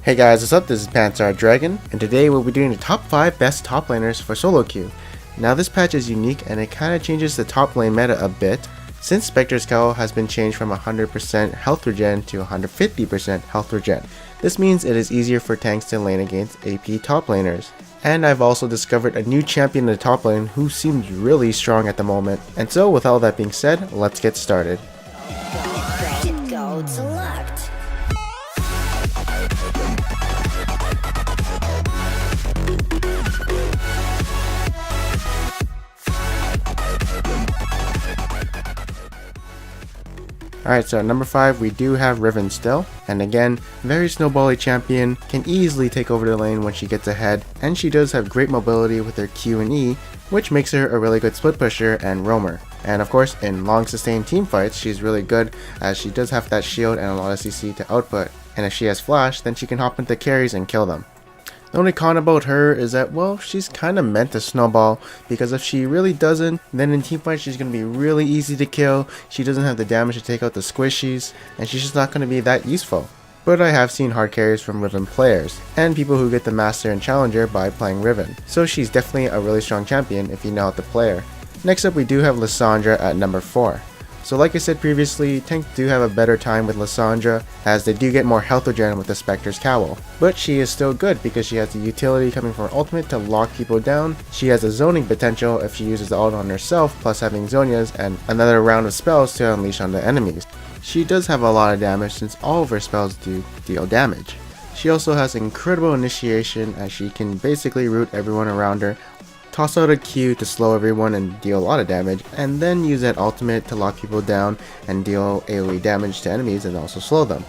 Hey guys, what's up? This is Panzer Dragon, and today we'll be doing the top 5 best top laners for solo queue. Now this patch is unique and it kinda changes the top lane meta a bit, since Spectre's Cowl has been changed from 100% health regen to 150% health regen. This means it is easier for tanks to lane against AP top laners. And I've also discovered a new champion in the top lane who seems really strong at the moment. And so with all that being said, let's get started. Go select. Alright, so at number 5 we do have Riven still, and again, very snowbally champion, can easily take over the lane when she gets ahead, and she does have great mobility with her Q and E, which makes her a really good split pusher and roamer. And of course, in long sustained team fights, she's really good as she does have that shield and a lot of CC to output, and if she has flash, then she can hop into carries and kill them. The only con about her is that, well, she's kind of meant to snowball, because if she really doesn't, then in teamfight she's going to be really easy to kill, she doesn't have the damage to take out the squishies, and she's just not going to be that useful. But I have seen hard carries from Riven players, and people who get the Master and Challenger by playing Riven, so she's definitely a really strong champion if you know how to play her. Next up we do have Lissandra at number 4. So like I said previously, tanks do have a better time with Lissandra, as they do get more health regen with the Spectre's Cowl. But she is still good because she has the utility coming from her ultimate to lock people down, she has a zoning potential if she uses the ult on herself, plus having Zhonya's and another round of spells to unleash on the enemies. She does have a lot of damage since all of her spells do deal damage. She also has incredible initiation as she can basically root everyone around her, toss out a Q to slow everyone and deal a lot of damage, and then use that ultimate to lock people down and deal AoE damage to enemies and also slow them.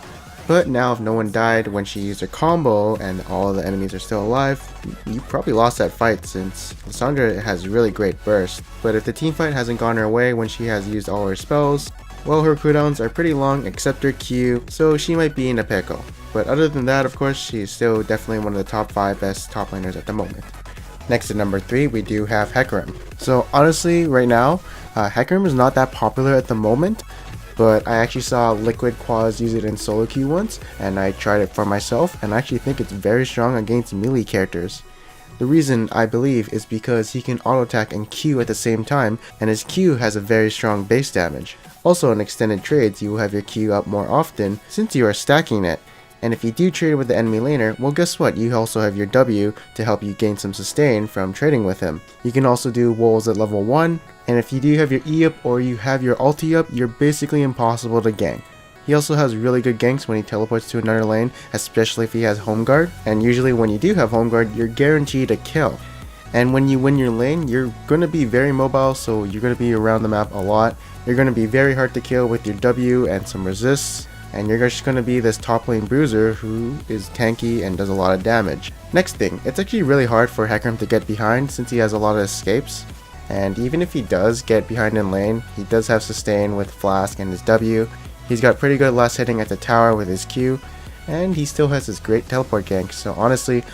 But now if no one died when she used her combo and all of the enemies are still alive, you probably lost that fight since Lissandra has really great burst. But if the teamfight hasn't gone her way when she has used all her spells, well, her cooldowns are pretty long except her Q, so she might be in a pickle. But other than that, of course, she's still definitely one of the top 5 best top laners at the moment. Next at number 3 we do have Hecarim. So honestly right now, Hecarim is not that popular at the moment, but I actually saw Liquid Quaz use it in solo queue once, and I tried it for myself, and I actually think it's very strong against melee characters. The reason I believe is because he can auto attack and Q at the same time, and his Q has a very strong base damage. Also in extended trades you will have your Q up more often since you are stacking it. And if you do trade with the enemy laner, well guess what, you also have your W to help you gain some sustain from trading with him. You can also do wolves at level 1, and if you do have your E up or you have your ulti up, you're basically impossible to gank. He also has really good ganks when he teleports to another lane, especially if he has home guard, and usually when you do have home guard, you're guaranteed a kill. And when you win your lane, you're going to be very mobile, so you're going to be around the map a lot. You're going to be very hard to kill with your W and some resists, and you're just going to be this top lane bruiser who is tanky and does a lot of damage. Next thing, it's actually really hard for Hecarim to get behind since he has a lot of escapes, and even if he does get behind in lane, he does have sustain with Flask and his W, he's got pretty good last hitting at the tower with his Q, and he still has his great teleport gank, so honestly,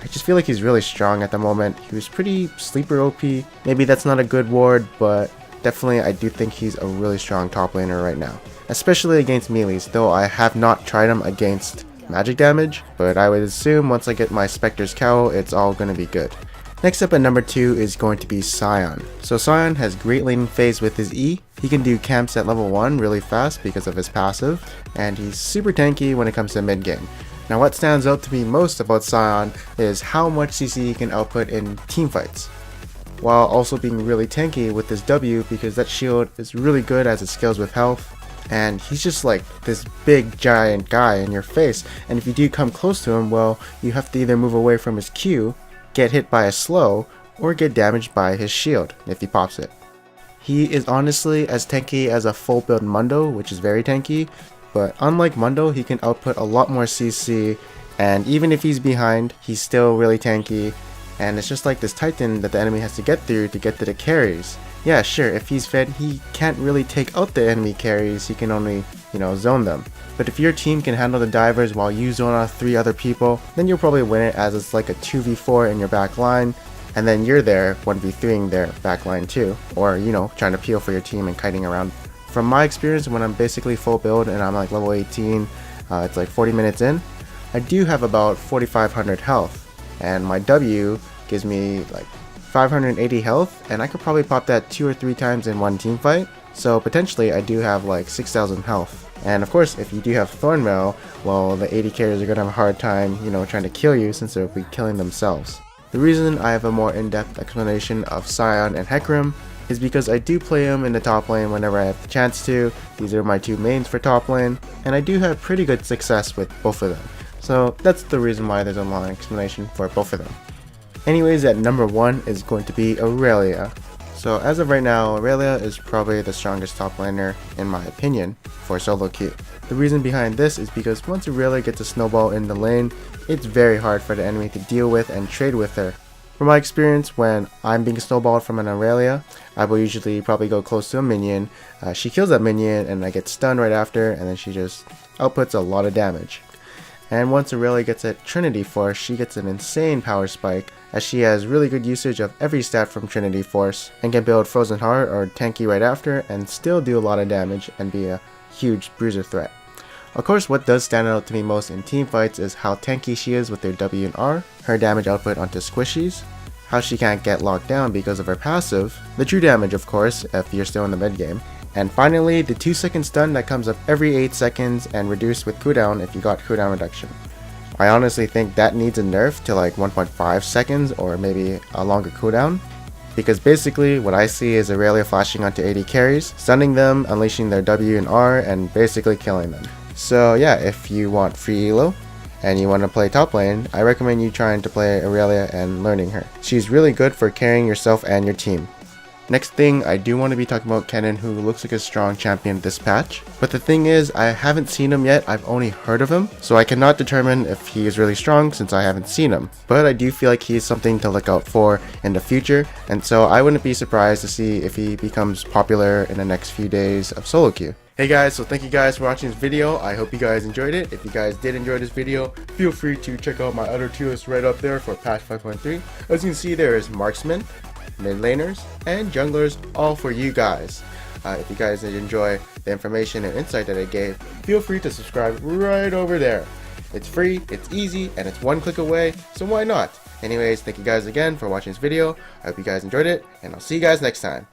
I just feel like he's really strong at the moment. He was pretty sleeper OP, maybe that's not a good ward, but definitely I do think he's a really strong top laner right now. Especially against melees, though I have not tried him against magic damage, but I would assume once I get my Spectre's Cowl, it's all going to be good. Next up at number 2 is going to be Sion. So Sion has great laning phase with his E, he can do camps at level 1 really fast because of his passive, and he's super tanky when it comes to mid game. Now what stands out to me most about Sion is how much CC he can output in teamfights, while also being really tanky with his W because that shield is really good as it scales with health. And he's just like this big giant guy in your face, and if you do come close to him, well, you have to either move away from his Q, get hit by a slow, or get damaged by his shield if he pops it. He is honestly as tanky as a full build Mundo, which is very tanky, but unlike Mundo, he can output a lot more CC, and even if he's behind, he's still really tanky, and it's just like this Titan that the enemy has to get through to get to the carries. Yeah, sure, if he's fed, he can't really take out the enemy carries, he can only, zone them. But if your team can handle the divers while you zone out 3 other people, then you'll probably win it as it's like a 2v4 in your back line, and then you're there 1v3ing their back line too, or, trying to peel for your team and kiting around. From my experience, when I'm basically full build and I'm like level 18, it's like 40 minutes in, I do have about 4500 health, and my W gives me like 580 health, and I could probably pop that 2 or 3 times in one team fight, so potentially I do have like 6000 health. And of course, if you do have Thornmail, well, the AD carriers are going to have a hard time, trying to kill you since they'll be killing themselves. The reason I have a more in-depth explanation of Sion and Hecarim is because I do play them in the top lane whenever I have the chance to. These are my 2 mains for top lane, and I do have pretty good success with both of them. So that's the reason why there's a long explanation for both of them. Anyways, at number 1 is going to be Aurelia. So as of right now, Aurelia is probably the strongest top laner in my opinion for solo queue. The reason behind this is because once Aurelia gets a snowball in the lane, it's very hard for the enemy to deal with and trade with her. From my experience, when I'm being snowballed from an Aurelia, I will usually probably go close to a minion, she kills that minion and I get stunned right after, and then she just outputs a lot of damage. And once Aurelia gets at Trinity Force, she gets an insane power spike, as she has really good usage of every stat from Trinity Force, and can build Frozen Heart or Tanky right after and still do a lot of damage and be a huge bruiser threat. Of course, what does stand out to me most in team fights is how tanky she is with her W and R, her damage output onto squishies, how she can't get locked down because of her passive, the true damage of course if you're still in the mid game, and finally the 2-second stun that comes up every 8 seconds and reduced with cooldown if you got cooldown reduction. I honestly think that needs a nerf to like 1.5 seconds or maybe a longer cooldown, because basically what I see is Aurelia flashing onto AD carries, stunning them, unleashing their W and R, and basically killing them. So yeah, if you want free elo and you want to play top lane, I recommend you trying to play Aurelia and learning her. She's really good for carrying yourself and your team. Next thing, I do want to be talking about Kennen, who looks like a strong champion this patch. But the thing is, I haven't seen him yet, I've only heard of him, so I cannot determine if he is really strong since I haven't seen him. But I do feel like he's something to look out for in the future, and so I wouldn't be surprised to see if he becomes popular in the next few days of solo queue. Hey guys, so thank you guys for watching this video. I hope you guys enjoyed it. If you guys did enjoy this video, feel free to check out my other tier list right up there for patch 5.3. As you can see, there is marksman, mid laners, and junglers, all for you guys. If you guys did enjoy the information and insight that I gave, feel free to subscribe right over there. It's free, it's easy, and it's one click away, so why not? Anyways, thank you guys again for watching this video. I hope you guys enjoyed it, and I'll see you guys next time.